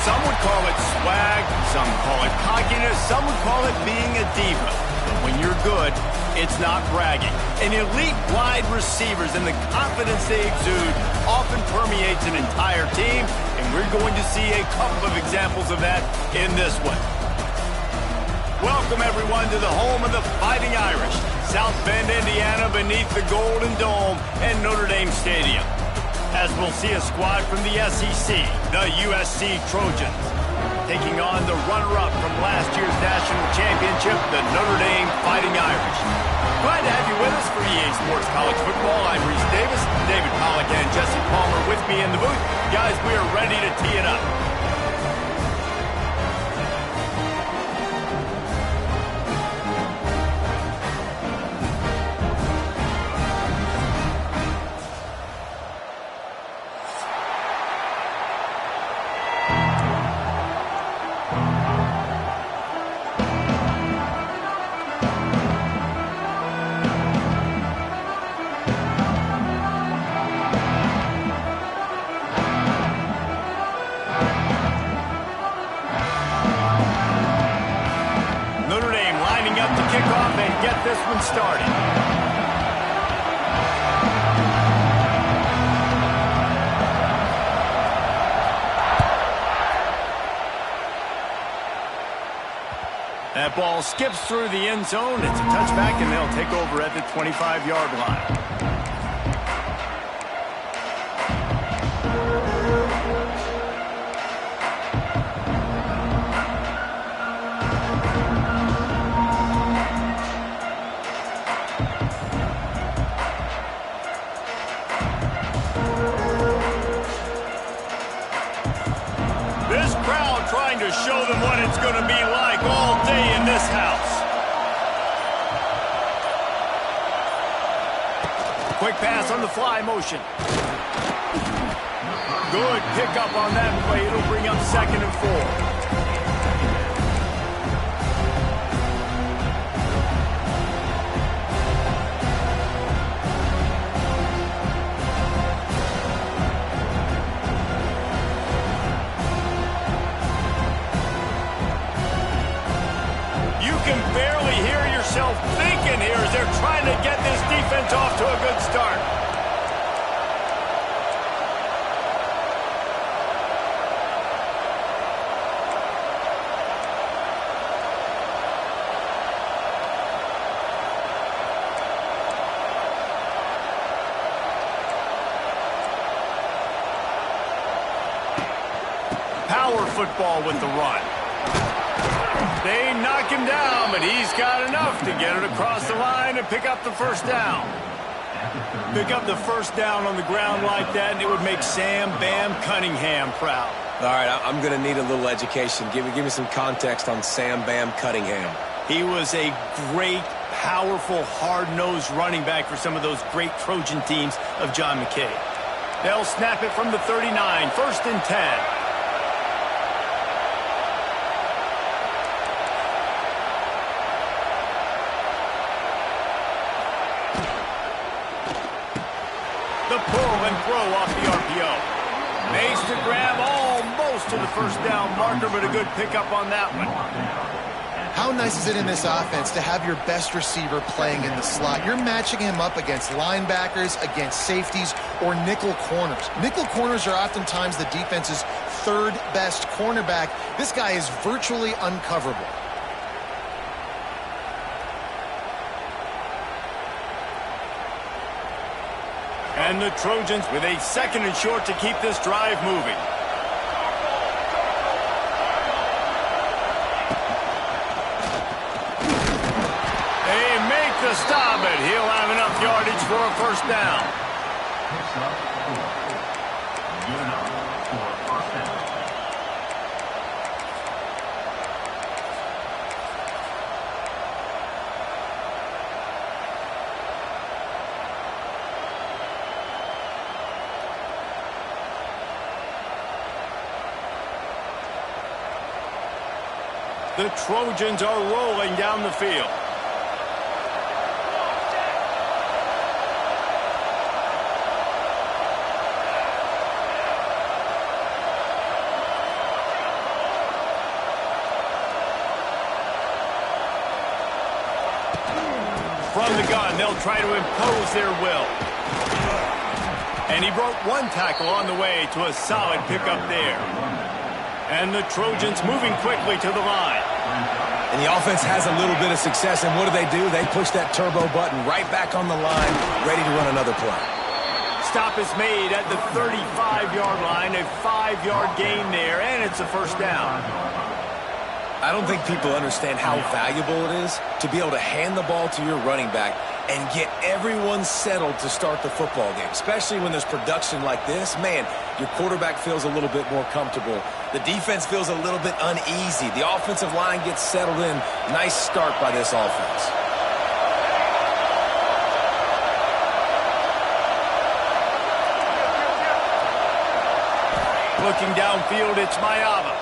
Some would call it swag, some call it cockiness, some would call it being a diva. But when you're good, it's not bragging. An elite wide receivers and the confidence they exude often permeates an entire team, and we're going to see a couple of examples of that in this one. Welcome, everyone, to the home of the Fighting Irish, South Bend, Indiana, beneath the Golden Dome and Notre Dame Stadium. As we'll see a squad from the SEC, the USC Trojans, taking on the runner-up from last year's national championship, the Notre Dame Fighting Irish. Glad to have you with us for EA Sports College Football. I'm Reese Davis, David Pollack and Jesse Palmer with me in the booth. Guys, we are ready to tee it up. Get this one started. That ball skips through the end zone. It's a touchback, and they'll take over at the 25-yard line. Trying to show them what it's going to be like all day in this house. Quick pass on the fly motion. Good pickup on that play. It'll bring up 2nd and 4. Thinking here as they're trying to get this defense off to a good start. Power football with the run. They knock him down, but he's got enough to get it across the line and pick up the first down. Pick up the first down on the ground like that, and it would make Sam Bam Cunningham proud. All right, I'm going to need a little education. Give me some context on Sam Bam Cunningham. He was a great, powerful, hard-nosed running back for some of those great Trojan teams of John McKay. They'll snap it from the 39, 1st and 10. The pull and throw off the RPO. Makes the grab almost to the first down marker, but a good pickup on that one. How nice is it in this offense to have your best receiver playing in the slot? You're matching him up against linebackers, against safeties, or nickel corners. Nickel corners are oftentimes the defense's 3rd best cornerback. This guy is virtually uncoverable. And the Trojans with a 2nd and short to keep this drive moving. They make the stop, but he'll have enough yardage for a first down. The Trojans are rolling down the field. From the gun, they'll try to impose their will. And he broke 1 tackle on the way to a solid pickup there. And the Trojans moving quickly to the line. And the offense has a little bit of success, and what do? They push that turbo button right back on the line, ready to run another play. Stop is made at the 35-yard line, a 5-yard gain there, and it's a first down. I don't think people understand how valuable it is to be able to hand the ball to your running back and get everyone settled to start the football game, especially when there's production like this. Man, your quarterback feels a little bit more comfortable. The defense feels a little bit uneasy. The offensive line gets settled in. Nice start by this offense. Looking downfield, it's Mayava.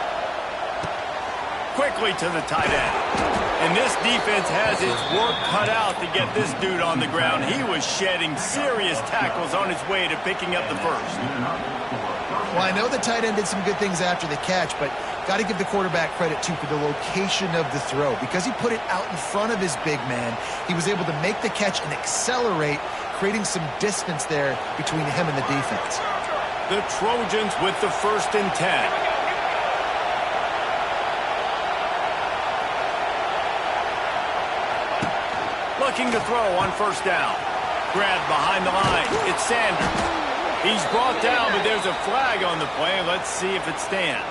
Quickly to the tight end. And this defense has its work cut out to get this dude on the ground. He was shedding serious tackles on his way to picking up the first. Well, I know the tight end did some good things after the catch, but got to give the quarterback credit, too, for the location of the throw. Because he put it out in front of his big man, he was able to make the catch and accelerate, creating some distance there between him and the defense. The Trojans with the 1st and 10. Looking to throw on first down. Grabbed behind the line. It's Sanders. He's brought down, but there's a flag on the play. Let's see if it stands.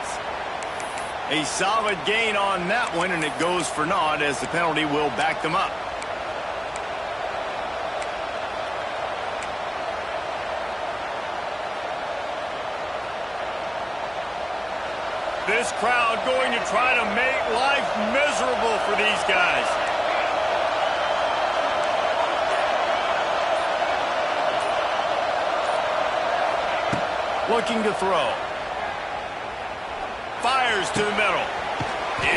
A solid gain on that one, and it goes for naught as the penalty will back them up. This crowd going to try to make life miserable for these guys. Looking to throw. Fires to the middle.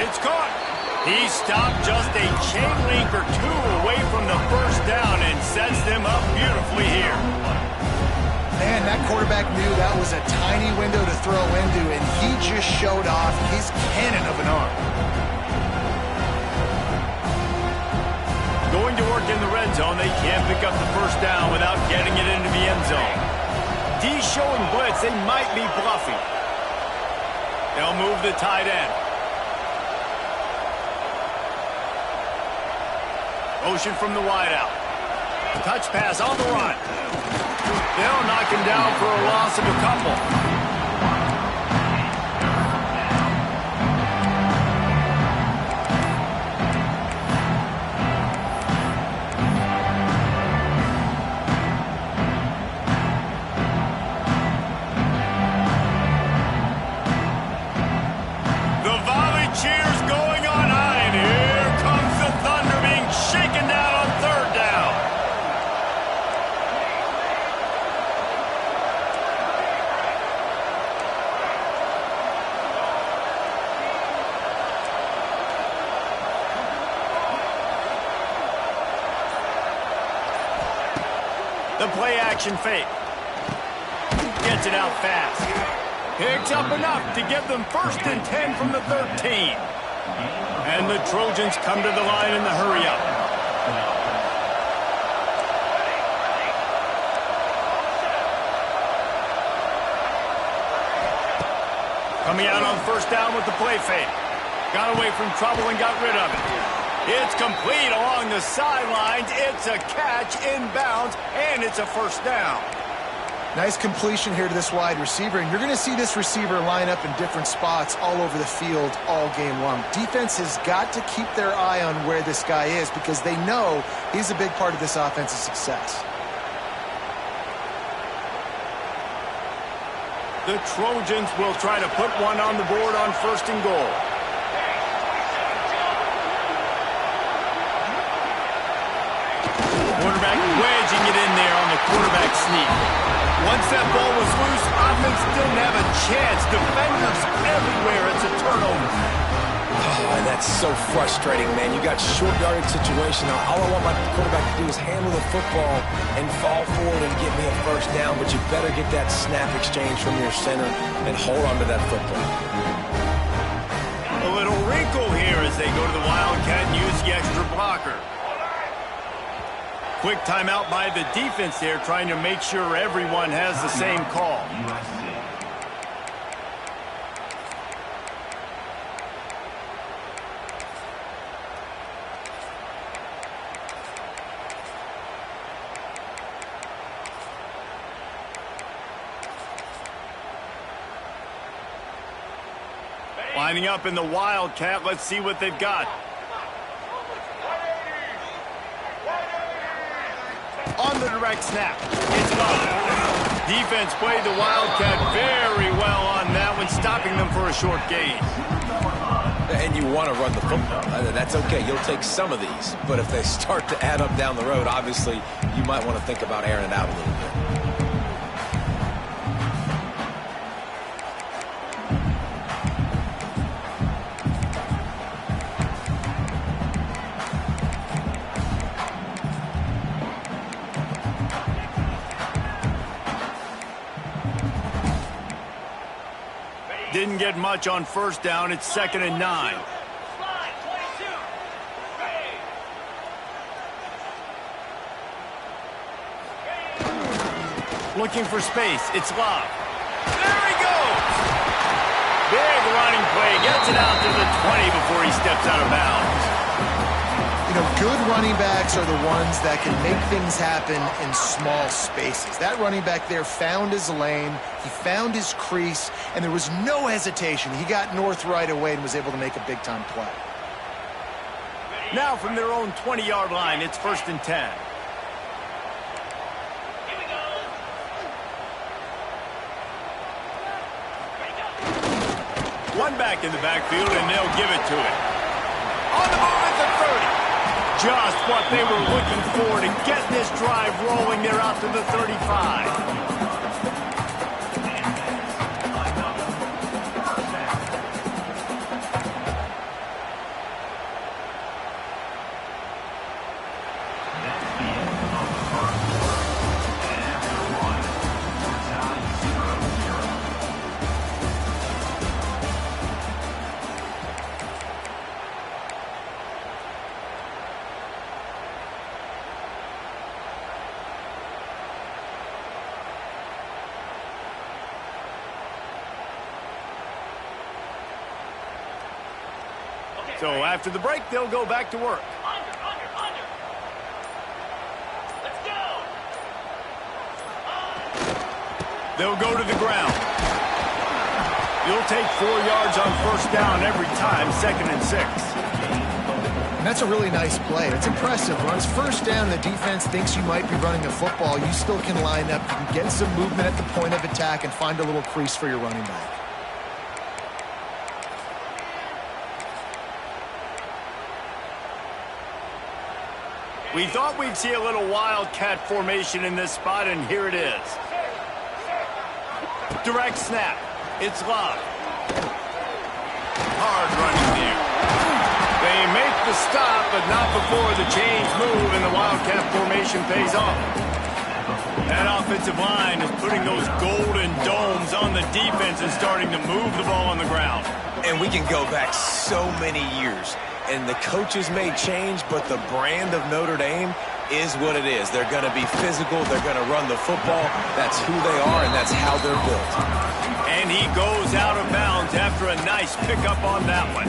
It's caught. He stopped just a chain link or 2 away from the first down and sets them up beautifully here. Man, that quarterback knew that was a tiny window to throw into, and he just showed off his cannon of an arm. Going to work in the red zone, they can't pick up the first down without getting it into the end zone. D showing blitz, they might be bluffing. They'll move the tight end. Motion from the wideout. Touch pass on the run. They'll knock him down for a loss of a couple. The play-action fake. Gets it out fast. Picks up enough to give them 1st and 10 from the 13. And the Trojans come to the line in the hurry-up. Coming out on first down with the play fake. Got away from trouble and got rid of it. It's complete along the sidelines. It's a catch inbounds, and it's a first down. Nice completion here to this wide receiver, and you're going to see this receiver line up in different spots all over the field all game long. Defense has got to keep their eye on where this guy is because they know he's a big part of this offense's success. The Trojans will try to put one on the board on 1st and goal. Quarterback wedging it in there on the quarterback sneak. Once that ball was loose, offense didn't have a chance. Defenders everywhere. It's a turnover. Oh, that's so frustrating, man. You got short yardage situation. Now, all I want my quarterback to do is handle the football and fall forward and get me a 1st down, but you better get that snap exchange from your center and hold on to that football. A little wrinkle here as they go to the Wildcat and use the extra blocker. Quick timeout by the defense there, trying to make sure everyone has the same call. Lining up in the Wildcat, let's see what they've got. On the direct snap, it's up. Defense played the Wildcat very well on that one, stopping them for a short gain. And you want to run the football. That's okay. You'll take some of these. But if they start to add up down the road, obviously, you might want to think about airing it out a little bit. Didn't get much on 1st down. It's 2nd and 9. Looking for space. It's Love. There he goes. Big running play. Gets it out to the 20 before he steps out of bounds. You know, good running backs are the ones that can make things happen in small spaces. That running back there found his lane, he found his crease, and there was no hesitation. He got north right away and was able to make a big-time play. Now from their own 20-yard line, it's 1st and 10. One back in the backfield, and they'll give it to him. On the move at the 30. Just what they were looking for to get this drive rolling. They're out to the 35. So after the break, they'll go back to work. Under. Let's go. They'll go to the ground. You'll take 4 yards on 1st down every time, 2nd and 6. And that's a really nice play. It's impressive. When it's 1st down and the defense thinks you might be running the football, you still can line up. You can get some movement at the point of attack and find a little crease for your running back. We thought we'd see a little Wildcat formation in this spot, and here it is. Direct snap. It's Love. Hard running there. They make the stop, but not before the change move, and the Wildcat formation pays off. That offensive line is putting those golden domes on the defense and starting to move the ball on the ground. And we can go back so many years. And the coaches may change, but the brand of Notre Dame is what it is. They're going to be physical. They're going to run the football. That's who they are, and that's how they're built. And he goes out of bounds after a nice pickup on that one.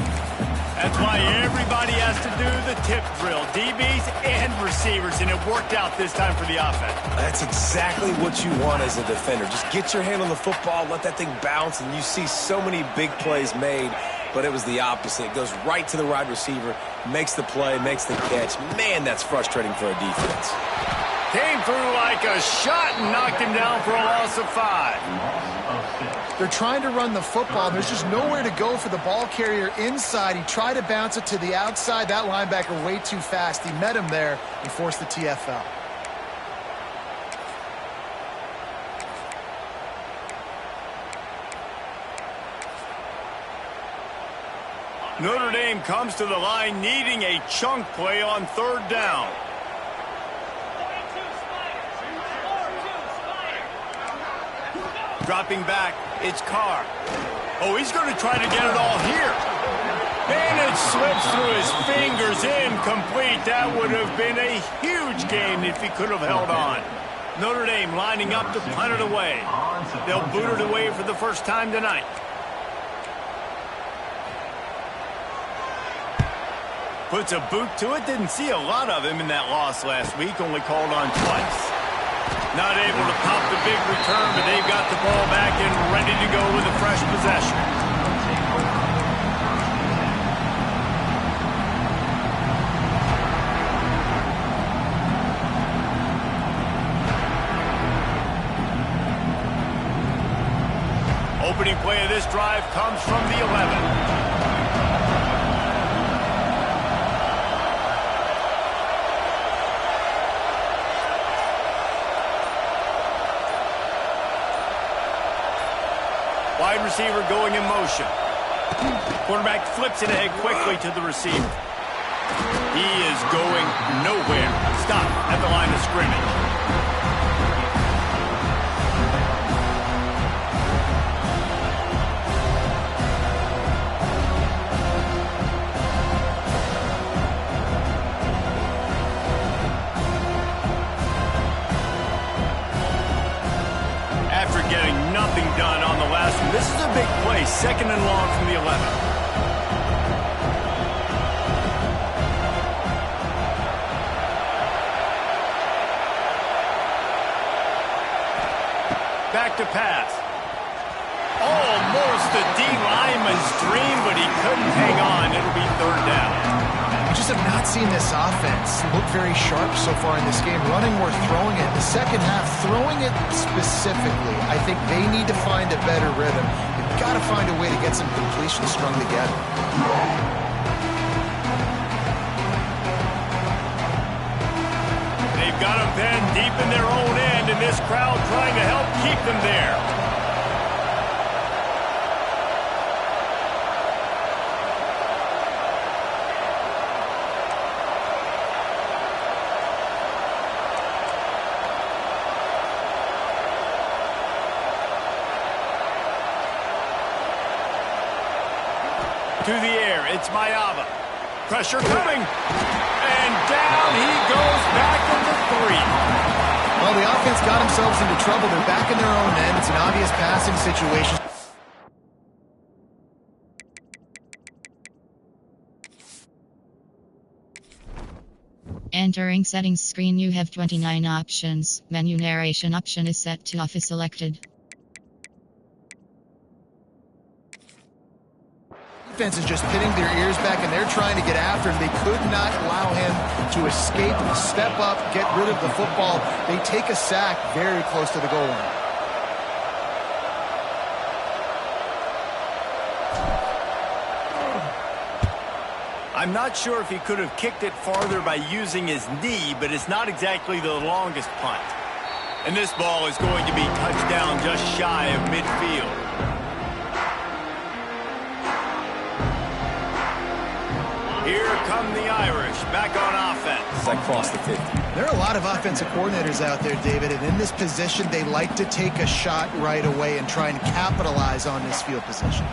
That's why everybody has to do the tip drill, DBs and receivers, and it worked out this time for the offense. That's exactly what you want as a defender. Just get your hand on the football, let that thing bounce, and you see so many big plays made, but it was the opposite. It goes right to the wide receiver, makes the play, makes the catch. Man, that's frustrating for a defense. Came through like a shot and knocked him down for a loss of 5. They're trying to run the football. There's just nowhere to go for the ball carrier inside. He tried to bounce it to the outside. That linebacker way too fast. He met him there and forced the TFL. Notre Dame comes to the line needing a chunk play on 3rd down. Dropping back, it's Carr. Oh, he's going to try to get it all here. And it slips through his fingers, incomplete. That would have been a huge gain if he could have held on. Notre Dame lining up to punt it away. They'll boot it away for the first time tonight. Puts a boot to it. Didn't see a lot of him in that loss last week. Only called on twice. Not able to pop the big return, but they've got the ball back and ready to go with a fresh possession. Opening play of this drive comes from the 11. Wide receiver going in motion. Quarterback flips it ahead quickly to the receiver. He is going nowhere. Stop at the line of scrimmage. After getting nothing done on the last one, this is a big play. 2nd and long from the 11. Back to pass. Almost a D lineman's dream, but he couldn't hang on. It'll be 3rd down. We just have not seen this offense look very sharp so far in this game. Running or throwing it. The second half, throwing it specifically, I think they need to find a better rhythm. They've got to find a way to get some completions strung together. They've got them pinned deep in their own end, and this crowd trying to help keep them there. To the air, it's Mayava. Pressure coming. And down he goes back into 3. Well, the offense got themselves into trouble. They're back in their own end. It's an obvious passing situation. Entering settings screen, you have 29 options. Menu narration option is set to off is selected. Defense is just pinning their ears back, and they're trying to get after him. They could not allow him to escape, step up, get rid of the football. They take a sack very close to the goal line. I'm not sure if he could have kicked it farther by using his knee, but it's not exactly the longest punt. And this ball is going to be touched down just shy of midfield. Here come the Irish, back on offense. That crossed the 50. There are a lot of offensive coordinators out there, David, and in this position, they like to take a shot right away and try and capitalize on this field position.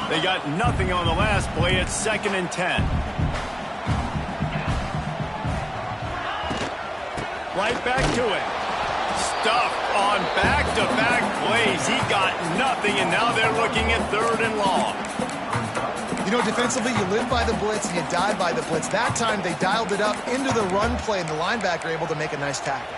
They got nothing on the last play. It's 2nd and 10. Right back to it. Stuffed on back-to-back plays. He got nothing, and now they're looking at 3rd and long. You know, defensively, you live by the blitz and you die by the blitz. That time, they dialed it up into the run play, and the linebacker able to make a nice tackle.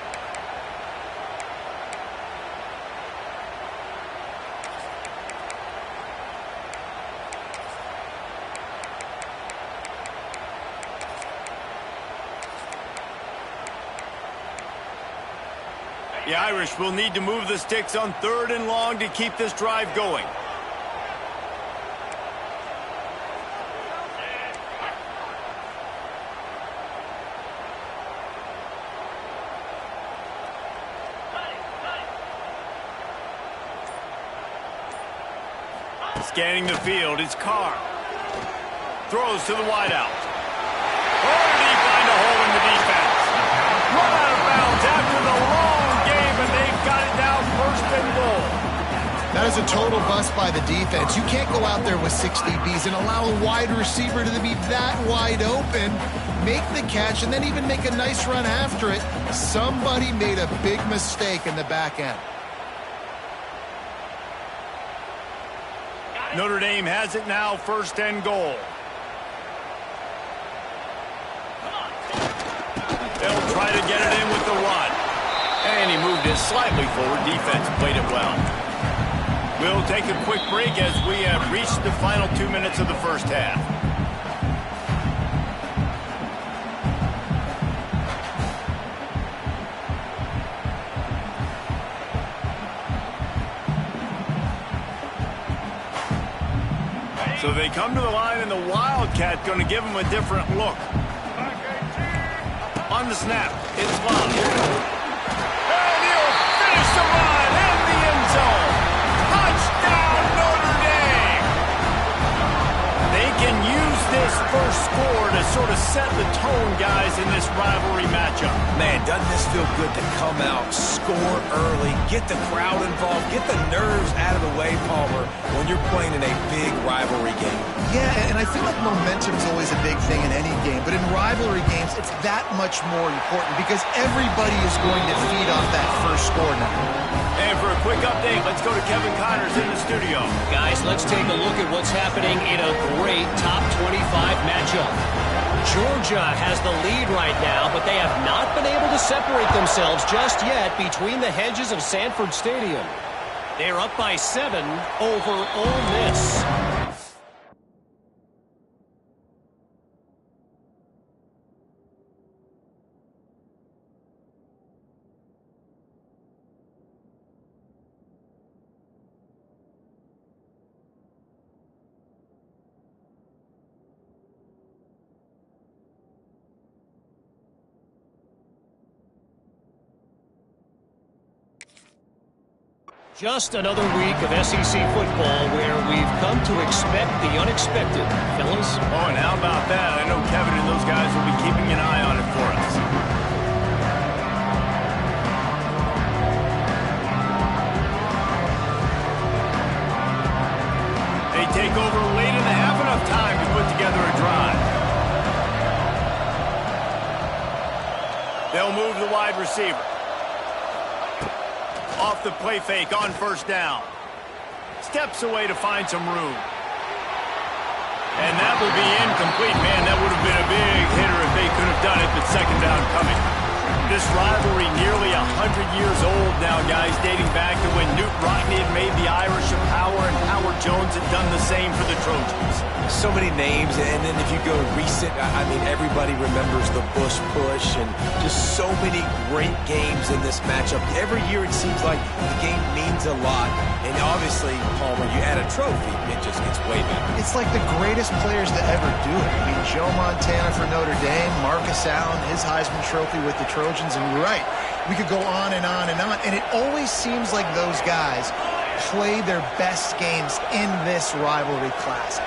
The Irish will need to move the sticks on 3rd and long to keep this drive going. Scanning the field, it's Carr. Throws to the wideout. Oh, did he find a hole in the defense? Run out of bounds after the long game, and they've got it now 1st and goal. That is a total bust by the defense. You can't go out there with 6 DBs and allow a wide receiver to be that wide open, make the catch, and then even make a nice run after it. Somebody made a big mistake in the back end. Notre Dame has it now 1st and goal. They'll try to get it in with the run. And he moved it slightly forward. Defense played it well. We'll take a quick break as we have reached the final 2 minutes of the 1st half. So they come to the line, and the Wildcat going to give them a different look. On the snap, it's Love. And he'll finish the run in the end zone. Touchdown, Notre Dame! They can use this first score to sort of set the tone, guys, in this rivalry matchup. Man, doesn't this feel good to come out, score early, get the crowd involved, get the nerves out of the way, Palmer, when you're playing in a big rivalry game. Yeah, and I feel like momentum's always a big thing in any game, but in rivalry games, it's that much more important because everybody is going to feed off that first score now. And for a quick update, let's go to Kevin Connors in the studio. Guys, let's take a look at what's happening in a great top 25 matchup. Georgia has the lead right now, but they have not been able to separate themselves just yet between the hedges of Sanford Stadium. They're up by 7 over Ole Miss. Just another week of SEC football where we've come to expect the unexpected, fellas. Oh, and how about that? I know Kevin and those guys will be keeping an eye on it for us. They take over late and have enough time to put together a drive. They'll move the wide receiver. Off the play fake on 1st down. Steps away to find some room. And that will be incomplete. Man, that would have been a big hitter if they could have done it, but 2nd down coming. This rivalry nearly 100 years old now, guys, dating back to when Newt Rockne had made the Irish a power and Howard Jones had done the same for the Trojans. So many names, and then if you go recent, I mean, everybody remembers the Bush Push and just so many great games in this matchup. Every year it seems like the game means a lot, and obviously, Palmer, you add a trophy, it just gets way better. It's like the greatest players to ever do it. I mean, Joe Montana for Notre Dame, Marcus Allen, his Heisman Trophy with the Trojans, and you're right, we could go on and on and on, and it always seems like those guys play their best games in this rivalry classic.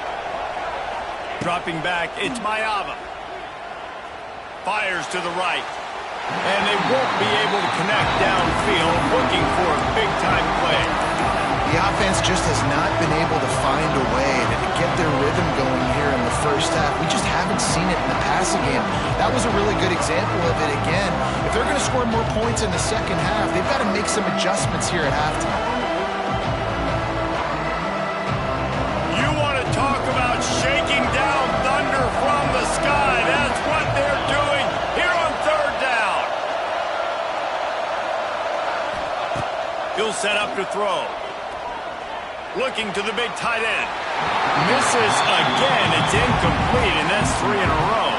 Dropping back, it's Mayava. Fires to the right. And they won't be able to connect downfield, looking for a big-time play. The offense just has not been able to find a way to get their rhythm going here in the 1st half. We just haven't seen it in the passing game. That was a really good example of it again. If they're going to score more points in the 2nd half, they've got to make some adjustments here at halftime. You want to talk about shaking set up to throw. Looking to the big tight end. Misses again. It's incomplete, and that's 3 in a row.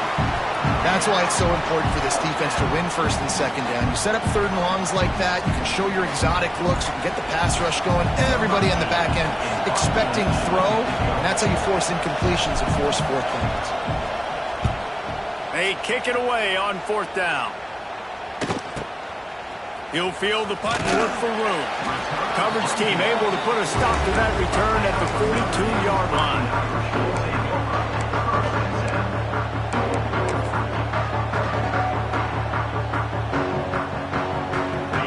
That's why it's so important for this defense to win first and second down. You set up third and longs like that, you can show your exotic looks, you can get the pass rush going, everybody on the back end expecting throw, and that's how you force incompletions and force fourth downs. They kick it away on fourth down. He'll field the punt and look for room. Coverage team able to put a stop to that return at the 42-yard line.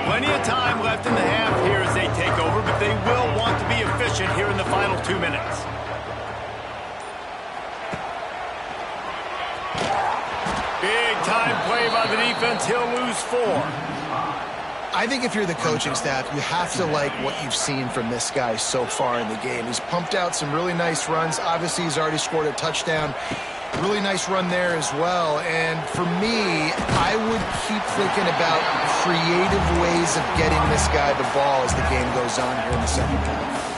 Plenty of time left in the half here as they take over, but they will want to be efficient here in the final 2 minutes. Big time play by the defense. He'll lose 4. I think if you're the coaching staff, you have to like what you've seen from this guy so far in the game. He's pumped out some really nice runs. Obviously, he's already scored a touchdown. Really nice run there as well. And for me, I would keep thinking about creative ways of getting this guy the ball as the game goes on here in the second half.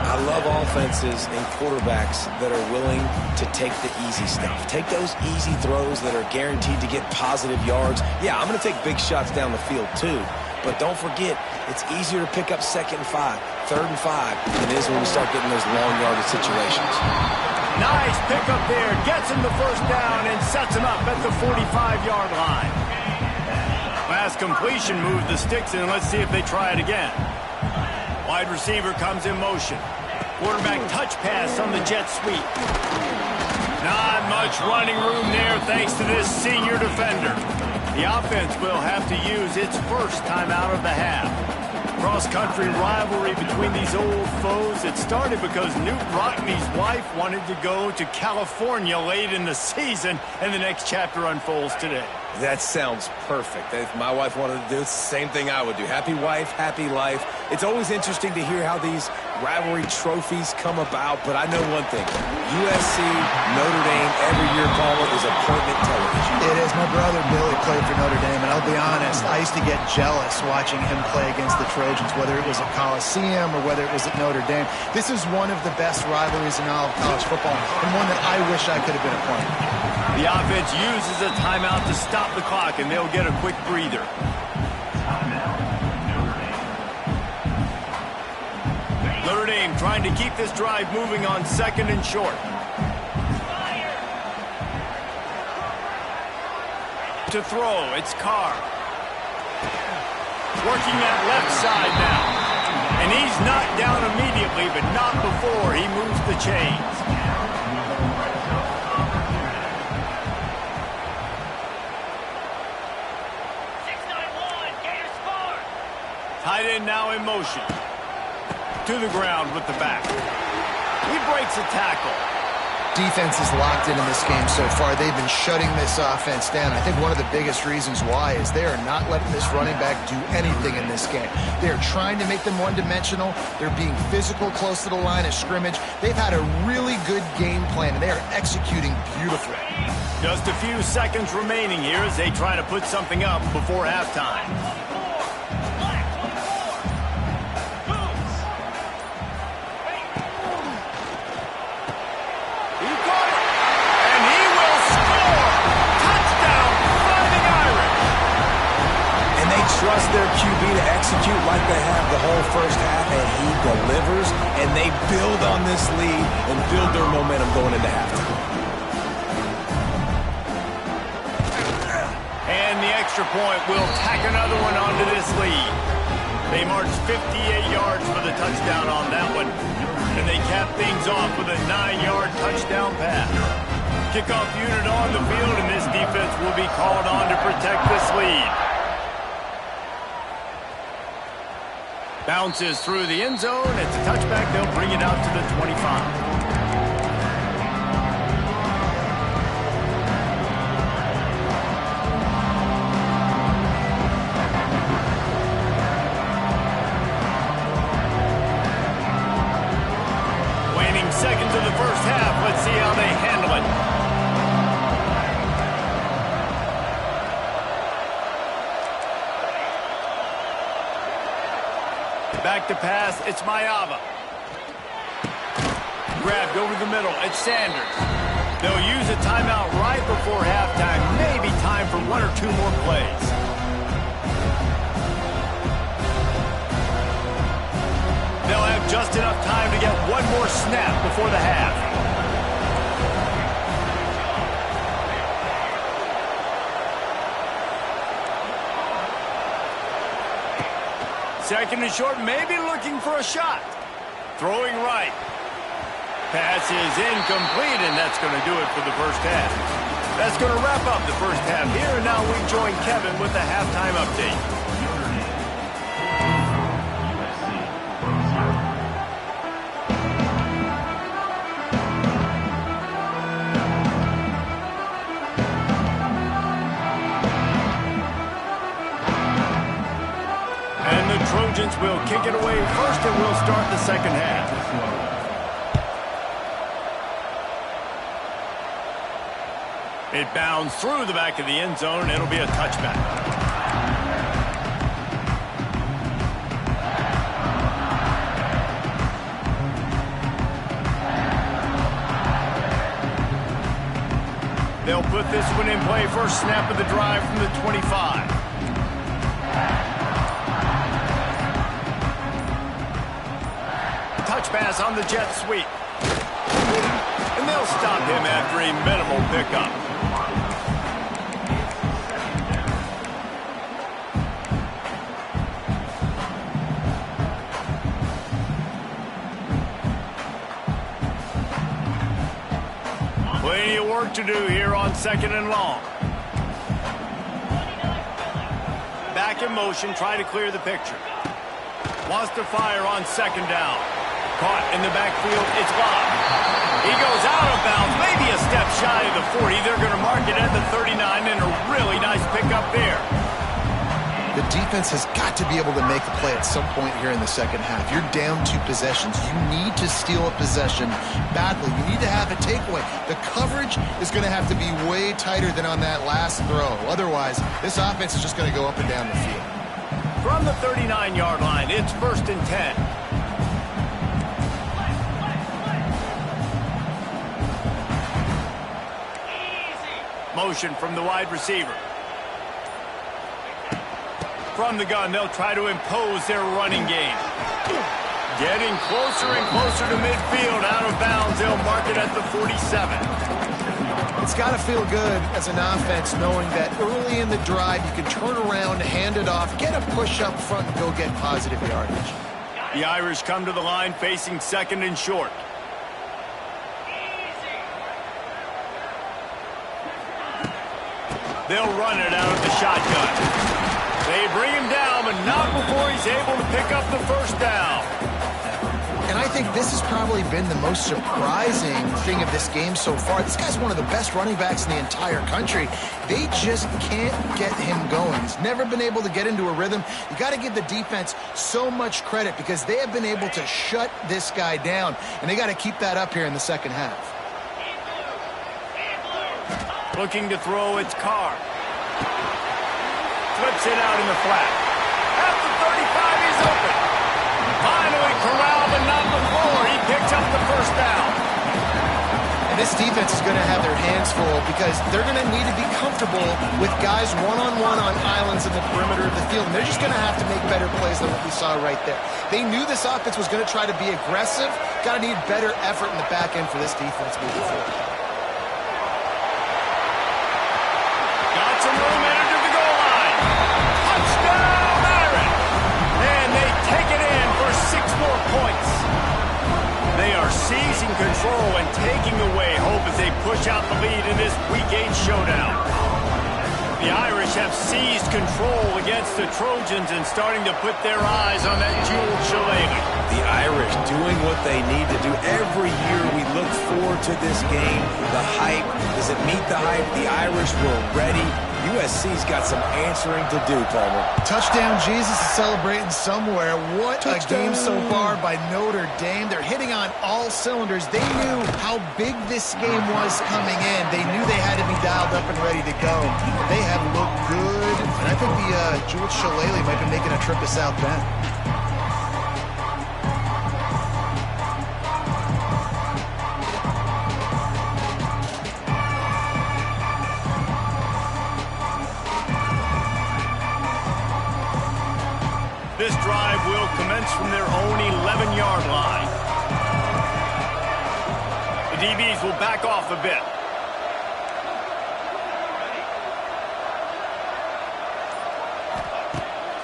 I love offenses and quarterbacks that are willing to take the easy stuff. Take those easy throws that are guaranteed to get positive yards. Yeah, I'm going to take big shots down the field too. But don't forget, it's easier to pick up 2nd and 5, 3rd and 5 than it is when we start getting those long yardage situations. Nice pickup there. Gets him the first down and sets him up at the 45-yard line. Last completion moved the sticks in. Let's see if they try it again. Wide receiver comes in motion. Quarterback touch pass on the jet sweep. Not much running room there thanks to this senior defender. The offense will have to use its first timeout of the half. Cross-country rivalry between these old foes. It started because Newt Rockney's wife wanted to go to California late in the season, and the next chapter unfolds today. That sounds perfect. If my wife wanted to do the same thing I would do. Happy wife, happy life. It's always interesting to hear how these rivalry trophies come about, but I know one thing. USC, Notre Dame, every year, Paula, is appointment television. It is. My brother Billy played for Notre Dame, and I'll be honest, I used to get jealous watching him play against the Trojans, whether it was at Coliseum or whether it was at Notre Dame. This is one of the best rivalries in all of college football, and one that I wish I could have been a part of. The offense uses a timeout to stop the clock, and they'll get a quick breather. Notre Dame trying to keep this drive moving on 2nd and short. To throw, it's Carr. Working that left side now. And he's knocked down immediately, but not before he moves the chains. Tight end now in motion. To the ground with the back. He breaks a tackle. Defense is locked in this game so far. They've been shutting this offense down. I think one of the biggest reasons why is they are not letting this running back do anything in this game. They are trying to make them one-dimensional. They're being physical close to the line of scrimmage. They've had a really good game plan, and they are executing beautifully. Just a few seconds remaining here as they try to put something up before halftime. Trust their QB to execute like they have the whole first half, and he delivers, and they build on this lead and build their momentum going into halftime. And the extra point will tack another one onto this lead. They marched 58 yards for the touchdown on that one, and they cap things off with a 9-yard touchdown pass. Kickoff unit on the field, and this defense will be called on to protect this lead. Bounces through the end zone. It's a touchback. They'll bring it out to the 25. Waning seconds of the first half. Let's see how they handle it. Back to pass, it's Mayava. Grabbed over the middle, it's Sanders. They'll use a timeout right before halftime. Maybe time for one or two more plays. They'll have just enough time to get one more snap before the half. Second and short, maybe looking for a shot. Throwing right. Pass is incomplete, and that's going to do it for the first half. That's going to wrap up the first half here, and now we join Kevin with the halftime update. Trojans will kick it away first, and we'll start the second half. It bounds through the back of the end zone. It'll be a touchback. They'll put this one in play. First snap of the drive from the 25. Touch pass on the jet sweep. And they'll stop him after a minimal pickup. Plenty of work to do here on second and long. Back in motion, try to clear the picture. Wants to fire on second down. Caught in the backfield, it's Bob. He goes out of bounds, maybe a step shy of the 40. They're going to mark it at the 39, and a really nice pickup there. The defense has got to be able to make a play at some point here in the second half. You're down 2 possessions. You need to steal a possession badly. You need to have a takeaway. The coverage is going to have to be way tighter than on that last throw. Otherwise, this offense is just going to go up and down the field. From the 39-yard line, it's 1st and 10. Motion from the wide receiver. From the gun, they'll try to impose their running game. Getting closer and closer to midfield. Out of bounds, they'll mark it at the 47. It's got to feel good as an offense knowing that early in the drive you can turn around, hand it off, get a push up front, and go get positive yardage. The Irish come to the line facing second and short. They'll run it out of the shotgun. They bring him down, but not before he's able to pick up the first down. And I think this has probably been the most surprising thing of this game so far. This guy's one of the best running backs in the entire country. They just can't get him going. He's never been able to get into a rhythm. You got to give the defense so much credit because they have been able to shut this guy down, and they got to keep that up here in the second half. Looking to throw, it's Carr. Flips it out in the flat. At the 35, he's open. Finally corralled, but not before. He picks up the first down. And this defense is going to have their hands full because they're going to need to be comfortable with guys one-on-one on islands in the perimeter of the field. And they're just going to have to make better plays than what we saw right there. They knew this offense was going to try to be aggressive. Got to need better effort in the back end for this defense moving forward. Got some room entered the goal line. Touchdown, Irish! And they take it in for 6 more points. They are seizing control and taking away hope as they push out the lead in this Week 8 showdown. The Irish have seized control against the Trojans and starting to put their eyes on that jeweled shillelagh. The Irish doing what they need to do. Every year we look forward to this game. The hype, does it meet the hype? The Irish were ready. USC's got some answering to do, Palmer. Touchdown Jesus is celebrating somewhere. What a game so far by Notre Dame. They're hitting on all cylinders. They knew how big this game was coming in. They knew they had to be dialed up and ready to go. They have looked good. And I think the Jewel Shillelagh might be making a trip to South Bend. from their own 11-yard line. The DBs will back off a bit.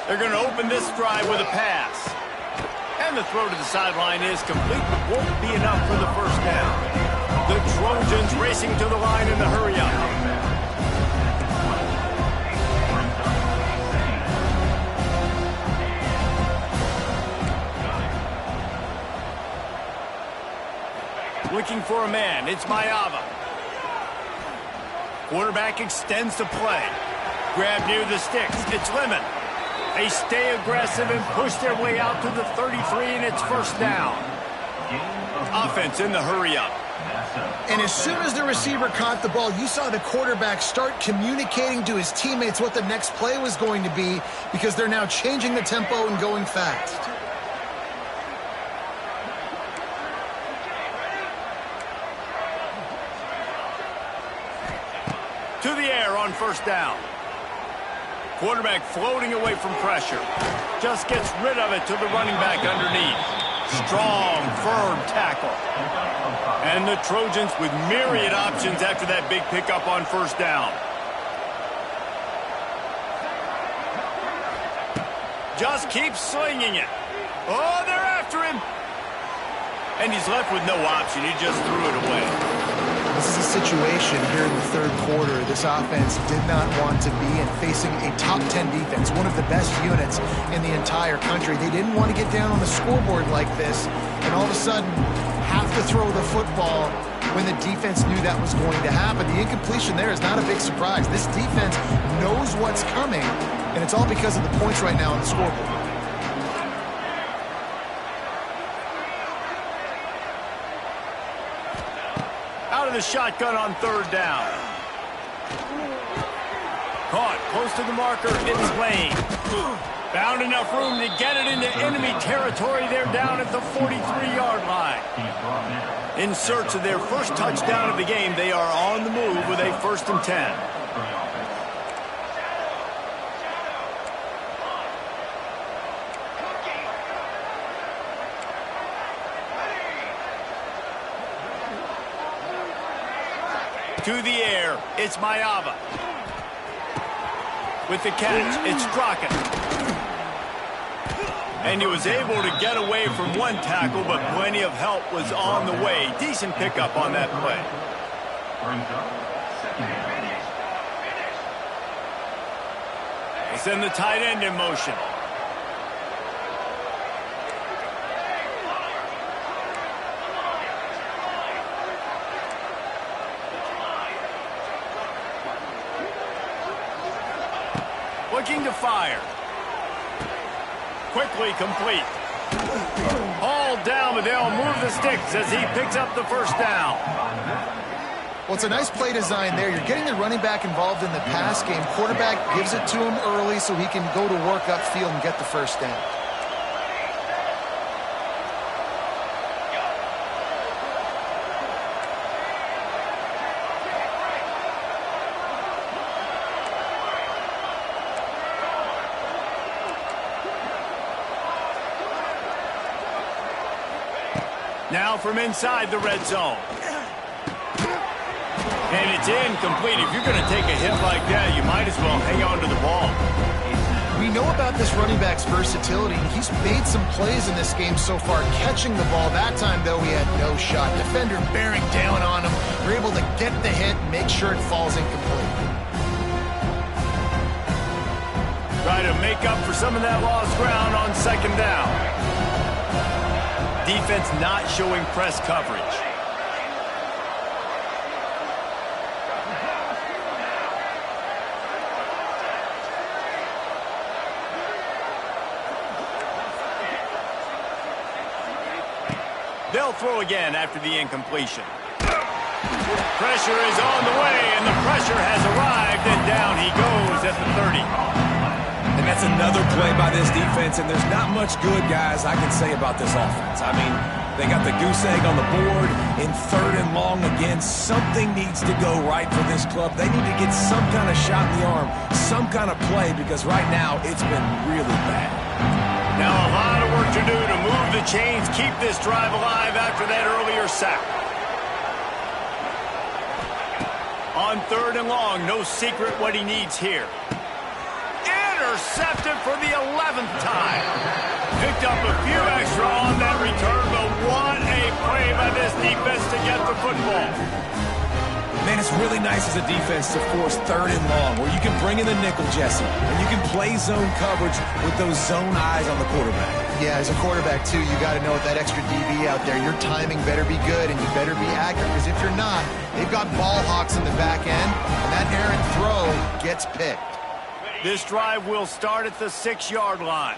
They're going to open this drive with a pass. And the throw to the sideline is complete, but won't be enough for the first down. The Trojans racing to the line in the hurry-up. Looking for a man. It's Mayava. Quarterback extends the play. Grab near the sticks. It's Lemon. They stay aggressive and push their way out to the 33, and it's first down. Offense in the hurry-up. And as soon as the receiver caught the ball, you saw the quarterback start communicating to his teammates what the next play was going to be, because they're now changing the tempo and going fast. To the air on first down. Quarterback floating away from pressure. Just gets rid of it to the running back underneath. Strong, firm tackle. And the Trojans with myriad options after that big pickup on first down. Just keeps slinging it. Oh, they're after him. And he's left with no option. He just threw it away. This is a situation here in the third quarter this offense did not want to be in, facing a top 10 defense, one of the best units in the entire country. They didn't want to get down on the scoreboard like this and all of a sudden have to throw the football when the defense knew that was going to happen. The incompletion there is not a big surprise. This defense knows what's coming, and it's all because of the points right now on the scoreboard. The shotgun on third down. Caught close to the marker. It's Lane. Found enough room to get it into enemy territory. They're down at the 43-yard line. In search of their first touchdown of the game, they are on the move with a 1st and 10. To the air, it's Mayava. With the catch, it's Straka. And he was able to get away from one tackle, but plenty of help was on the way. Decent pickup on that play. They send the tight end in motion. Looking to fire. Quickly complete. All down, but they'll move the sticks as he picks up the first down. Well, it's a nice play design there. You're getting the running back involved in the pass game. Quarterback gives it to him early so he can go to work upfield and get the first down. Now from inside the red zone. And it's incomplete. If you're going to take a hit like that, you might as well hang on to the ball. We know about this running back's versatility. He's made some plays in this game so far, catching the ball. That time, though, he had no shot. Defender bearing down on him. They're able to get the hit and make sure it falls incomplete. Try to make up for some of that lost ground on second down. Defense not showing press coverage. They'll throw again after the incompletion. Pressure is on the way, and the pressure has arrived, and down he goes at the 30. And that's another play by this defense, and there's not much good, guys, I can say about this offense. I mean, they got the goose egg on the board in 3rd and long again. Something needs to go right for this club. They need to get some kind of shot in the arm, some kind of play, because right now it's been really bad. Now a lot of work to do to move the chains, keep this drive alive after that earlier sack. On 3rd and long, no secret what he needs here. Intercepted for the 11th time. Picked up a few extra on that return, but what a play by this defense to get the football. Man, it's really nice as a defense to force 3rd and long, where you can bring in the nickel, Jesse, and you can play zone coverage with those zone eyes on the quarterback. Yeah, as a quarterback, too, you got to know with that extra DB out there, your timing better be good and you better be accurate, because if you're not, they've got ball hawks in the back end, and that errant throw gets picked. This drive will start at the 6-yard line.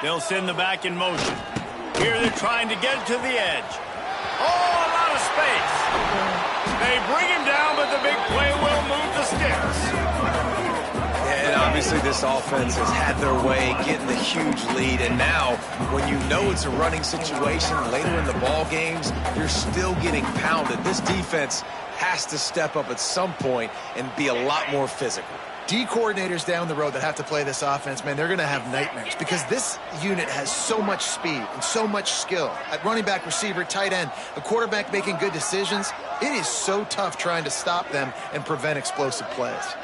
They'll send the back in motion. Here they're trying to get to the edge. Oh, a lot of space. They bring him down, but the big play will move the sticks. And obviously this offense has had their way getting the huge lead, and now when you know it's a running situation later in the ball games, you're still getting pounded. This defense has to step up at some point and be a lot more physical. D coordinators down the road that have to play this offense, man, they're going to have nightmares because this unit has so much speed and so much skill. At running back, receiver, tight end, a quarterback making good decisions, it is so tough trying to stop them and prevent explosive plays.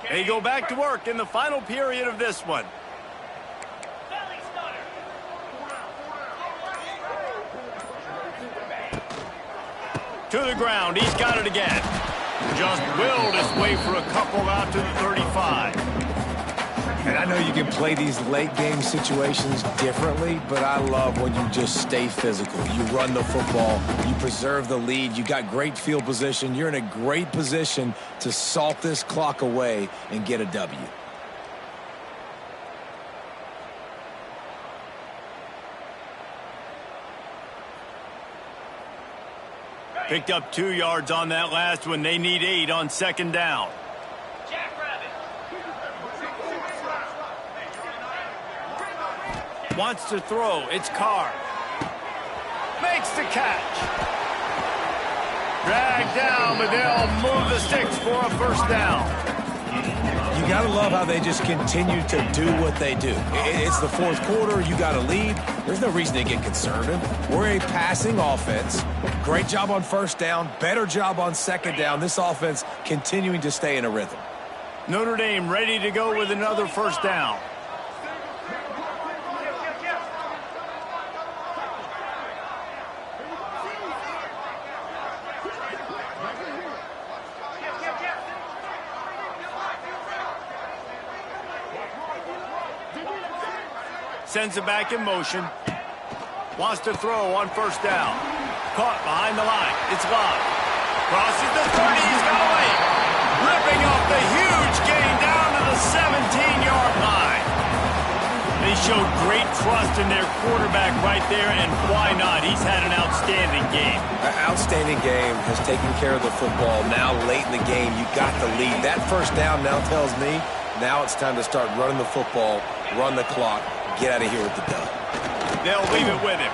They go back to work in the final period of this one. To the ground, he's got it again. Just willed his way for a couple out to the 35. And I know you can play these late game situations differently, but I love when you just stay physical. You run the football, you preserve the lead, you got great field position, you're in a great position to salt this clock away and get a W. Picked up 2 yards on that last one. They need 8 on 2nd down. Wants to throw. It's Carr. Makes the catch. Dragged down, but they'll move the sticks for a 1st down. You got to love how they just continue to do what they do. It's the 4th quarter. You got to lead. There's no reason to get conservative. We're a passing offense. Great job on 1st down. Better job on 2nd down. This offense continuing to stay in a rhythm. Notre Dame ready to go with another 1st down. Sends it back in motion. Wants to throw on 1st down. Caught behind the line. It's Love. Crosses the 30. He's got away. Ripping off the huge gain down to the 17-yard line. They showed great trust in their quarterback right there, and why not? He's had an outstanding game. An outstanding game, has taken care of the football. Now late in the game, you got the lead. That 1st down now tells me now it's time to start running the football, run the clock, get out of here with the dub. They'll leave it with him.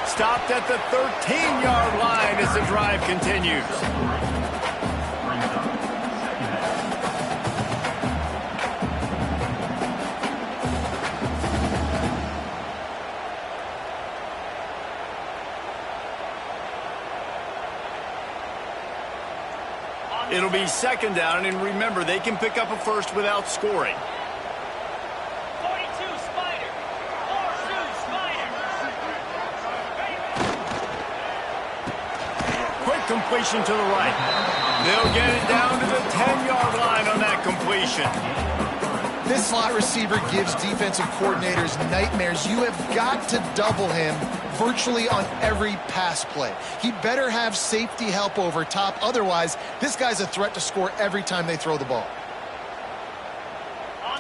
Stopped at the 13-yard line as the drive continues. It'll be 2nd down, and remember, they can pick up a 1st without scoring. Completion to the right. They'll get it down to the 10-yard line on that completion. This slot receiver gives defensive coordinators nightmares. You have got to double him virtually on every pass play. He better have safety help over top. Otherwise, this guy's a threat to score every time they throw the ball.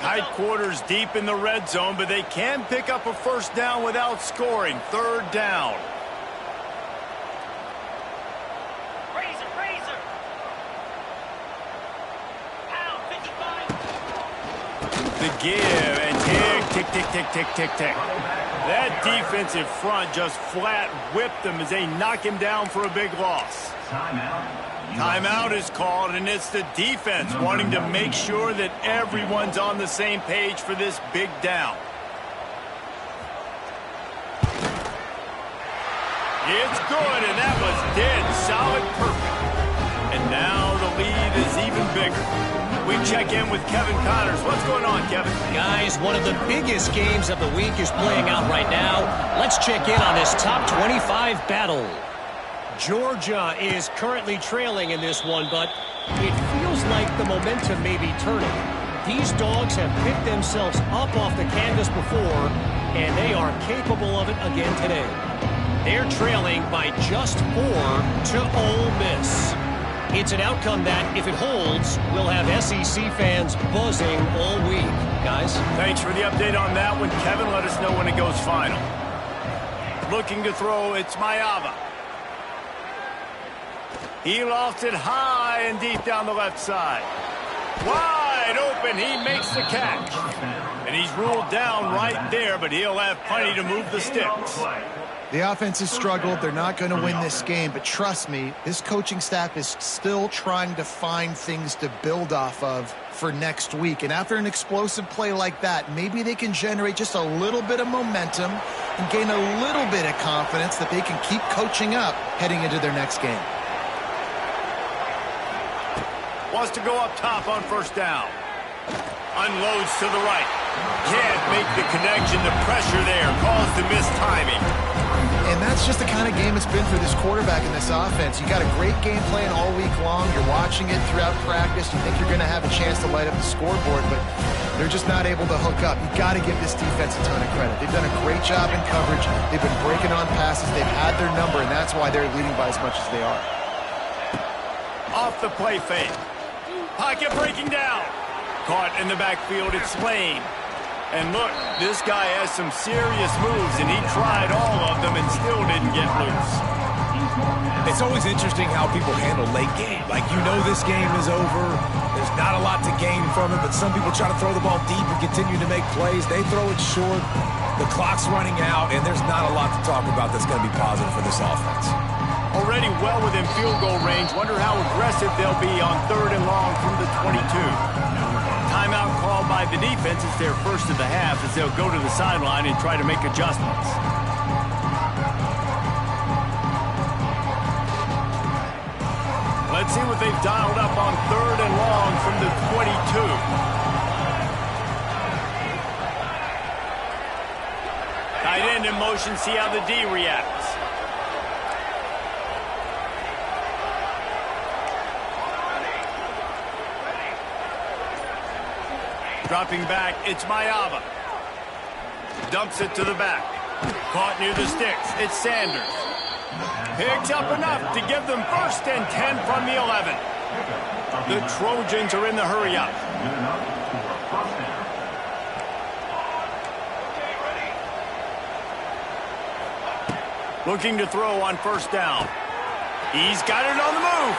Tight quarters deep in the red zone, but they can pick up a first down without scoring. Third down. The give and tick, tick, tick, tick, tick, tick, tick. That defensive front just flat whipped them as they knock him down for a big loss. Timeout is called, and it's the defense wanting to make sure that everyone's on the same page for this big down. It's good, and that was dead solid perfect. And now the lead is even bigger. We check in with Kevin Connors. What's going on, Kevin? Guys, one of the biggest games of the week is playing out right now. Let's check in on this top 25 battle. Georgia is currently trailing in this one, but it feels like the momentum may be turning. These dogs have picked themselves up off the canvas before, and they are capable of it again today. They're trailing by just 4 to Ole Miss. It's an outcome that, if it holds, will have SEC fans buzzing all week. Guys? Thanks for the update on that one, Kevin. Let us know when it goes final. Looking to throw, it's Mayava. He lofts it high and deep down the left side. Wide open, he makes the catch. And he's ruled down right there, but he'll have plenty to move the sticks. The offense has struggled. They're not going to win this game, but trust me, this coaching staff is still trying to find things to build off of for next week. And after an explosive play like that, maybe they can generate just a little bit of momentum and gain a little bit of confidence that they can keep coaching up heading into their next game. Wants to go up top on first down. Unloads to the right. Can't make the connection. The pressure there caused the missed timing. And that's just the kind of game it's been for this quarterback in this offense. You got a great game plan all week long. You're watching it throughout practice. You think you're going to have a chance to light up the scoreboard, but they're just not able to hook up. You got to give this defense a ton of credit. They've done a great job in coverage. They've been breaking on passes. They've had their number, and that's why they're leading by as much as they are. Off the play fake. Pocket breaking down. Caught in the backfield, it's Lane. And look, this guy has some serious moves, and he tried all of them and still didn't get loose. It's always interesting how people handle late game. Like, you know this game is over. There's not a lot to gain from it, but some people try to throw the ball deep and continue to make plays. They throw it short. The clock's running out, and there's not a lot to talk about that's going to be positive for this offense. Already well within field goal range. Wonder how aggressive they'll be on 3rd and long from the 22. Timeout called by the defense. It's their first of the half as they'll go to the sideline and try to make adjustments. Let's see what they've dialed up on 3rd and long from the 22. Tight end in motion. See how the D reacts. Dropping back, it's Mayava. Dumps it to the back. Caught near the sticks, it's Sanders. Picks up enough to give them 1st and 10 from the 11. The Trojans are in the hurry-up. Looking to throw on 1st down. He's got it on the move.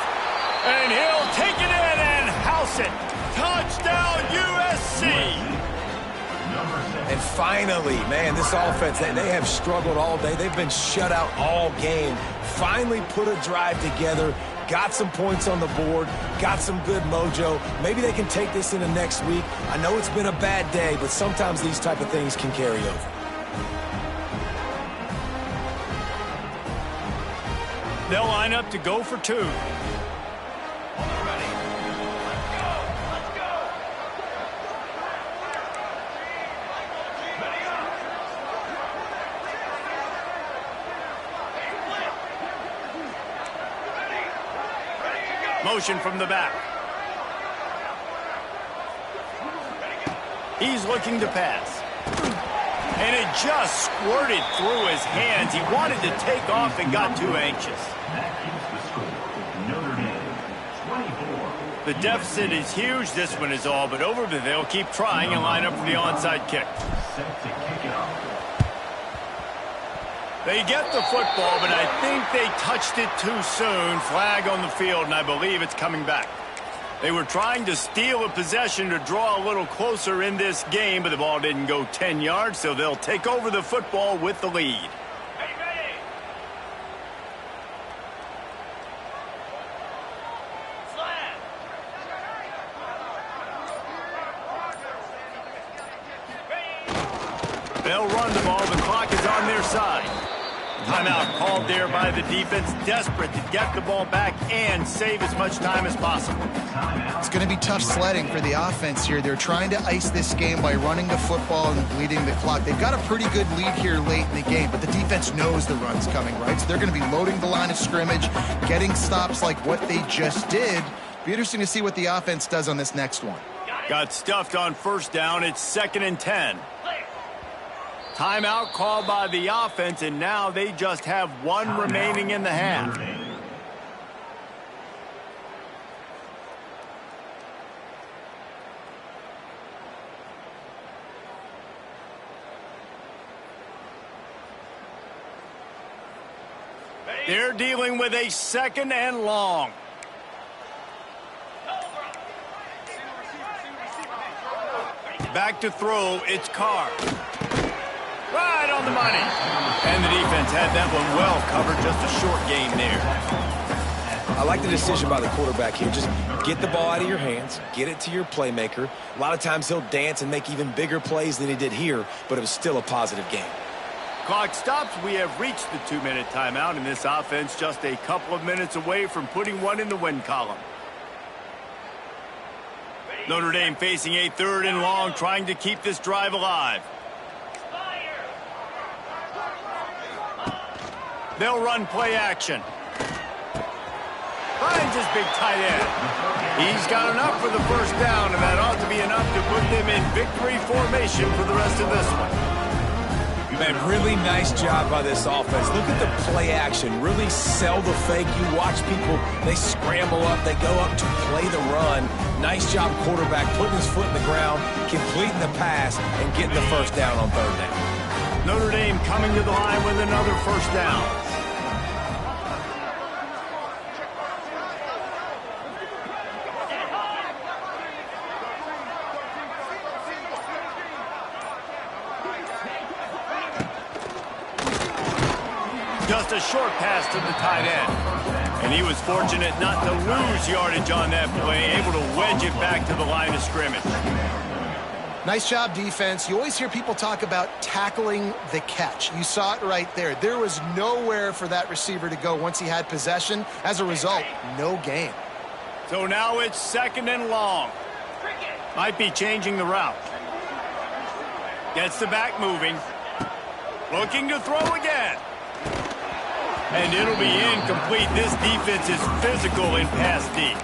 And he'll take it in and house it. Touchdown, USC! And finally, man, this offense, they have struggled all day. They've been shut out all game. Finally put a drive together, got some points on the board, got some good mojo. Maybe they can take this into next week. I know it's been a bad day, but sometimes these type of things can carry over. They'll line up to go for 2. Motion from the back. He's looking to pass. And it just squirted through his hands. He wanted to take off and got too anxious. That is the score. Notre Dame 24, The deficit is huge. This one is all but over, but they'll keep trying and line up for the onside kick. They get the football, but I think they touched it too soon. Flag on the field, and I believe it's coming back. They were trying to steal a possession to draw a little closer in this game, but the ball didn't go 10 yards, so they'll take over the football with the lead. They'll run the ball. The clock is on their side. Timeout called there by the defense, desperate to get the ball back and save as much time as possible. It's going to be tough sledding for the offense here. They're trying to ice this game by running the football and bleeding the clock. They've got a pretty good lead here late in the game, but the defense knows the run's coming, right? So they're going to be loading the line of scrimmage, getting stops like what they just did. Be interesting to see what the offense does on this next one. Got stuffed on first down. It's 2nd and 10. Timeout called by the offense, and now they just have one remaining in the half. They're dealing with a 2nd and long. Back to throw, it's Carr. Right on the money. And the defense had that one well covered, just a short gain there. I like the decision by the quarterback here. Just get the ball out of your hands, get it to your playmaker. A lot of times he'll dance and make even bigger plays than he did here, but it was still a positive game. Clock stops. We have reached the 2-minute timeout, and this offense just a couple of minutes away from putting one in the win column. Notre Dame facing a 3rd and long, trying to keep this drive alive. They'll run play action. Finds his big tight end. He's got enough for the first down, and that ought to be enough to put them in victory formation for the rest of this one. Man, really nice job by this offense. Look at the play action. Really sell the fake. You watch people, they scramble up, they go up to play the run. Nice job, quarterback, putting his foot in the ground, completing the pass, and getting the first down on 3rd down. Notre Dame coming to the line with another first down. Just a short pass to the tight end. And he was fortunate not to lose yardage on that play, able to wedge it back to the line of scrimmage. Nice job, defense. You always hear people talk about tackling the catch. You saw it right there. There was nowhere for that receiver to go once he had possession. As a result, no gain. So now it's 2nd and long. Might be changing the route. Gets the back moving. Looking to throw again. And it'll be incomplete. This defense is physical in pass D.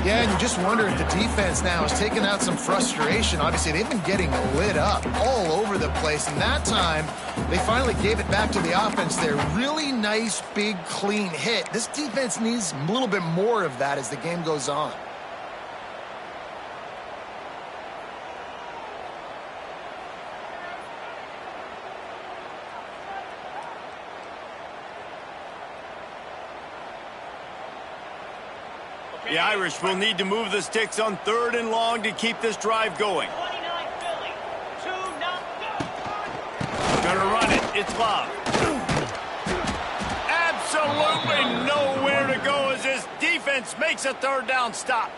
Yeah, and you just wonder if the defense now has taken out some frustration. Obviously, they've been getting lit up all over the place. And that time, they finally gave it back to the offense there. Really nice, big, clean hit. This defense needs a little bit more of that as the game goes on. The Irish will need to move the sticks on 3rd and long to keep this drive going. Gonna run it. It's Love. Absolutely nowhere to go as this defense makes a 3rd down stop.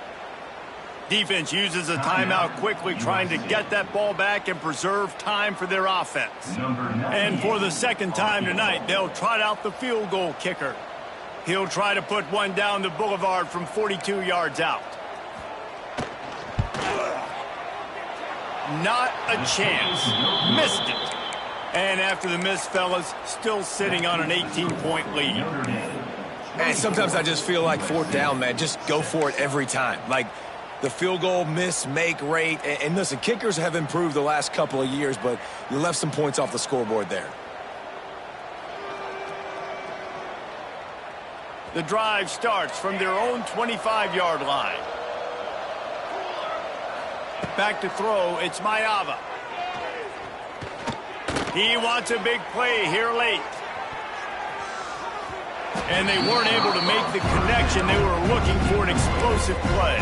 Defense uses a timeout quickly, trying to get that ball back and preserve time for their offense. And for the 2nd time tonight, they'll trot out the field goal kicker. He'll try to put one down the boulevard from 42 yards out. Not a chance. Missed it. And after the miss, fellas, still sitting on an 18-point lead. And sometimes I just feel like 4th down, man. Just go for it every time. Like the field goal miss, make rate. And listen, kickers have improved the last couple of years, but you left some points off the scoreboard there. The drive starts from their own 25-yard line. Back to throw, it's Mayava. He wants a big play here late. And they weren't able to make the connection. They were looking for an explosive play.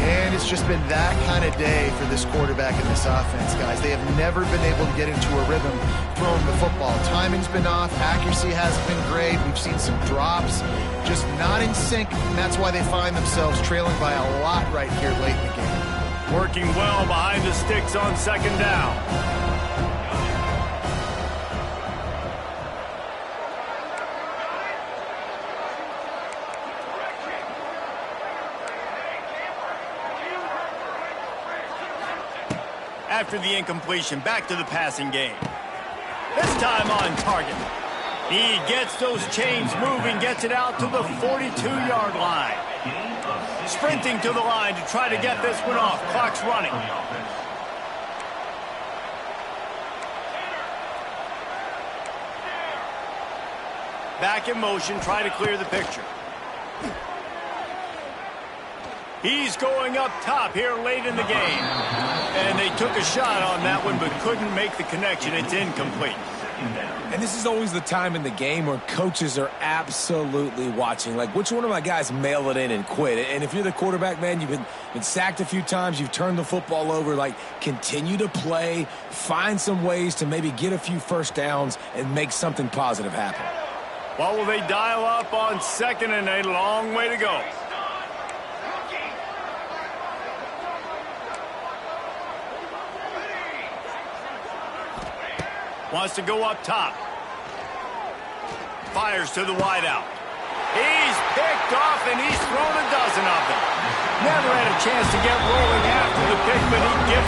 And it's just been that kind of day for this quarterback in this offense, guys. They have never been able to get into a rhythm throwing the football. Timing's been off. Accuracy hasn't been great. We've seen some drops. Just not in sync, and that's why they find themselves trailing by a lot right here late in the game. Working well behind the sticks on second down. After the incompletion, back to the passing game. This time on target. He gets those chains moving, gets it out to the 42-yard line. Sprinting to the line to try to get this one off. Clock's running. Back in motion, try to clear the picture. He's going up top here late in the game. And they took a shot on that one, but couldn't make the connection. It's incomplete. And this is always the time in the game where coaches are absolutely watching. Like, which one of my guys mail it in and quit? And if you're the quarterback, man, you've been sacked a few times, you've turned the football over, like, continue to play, find some ways to maybe get a few first downs and make something positive happen. Well, will they dial up on second and a long way to go? Wants to go up top. Fires to the wideout. He's picked off, and he's thrown a dozen of them. Never had a chance to get rolling after the pick, but he gives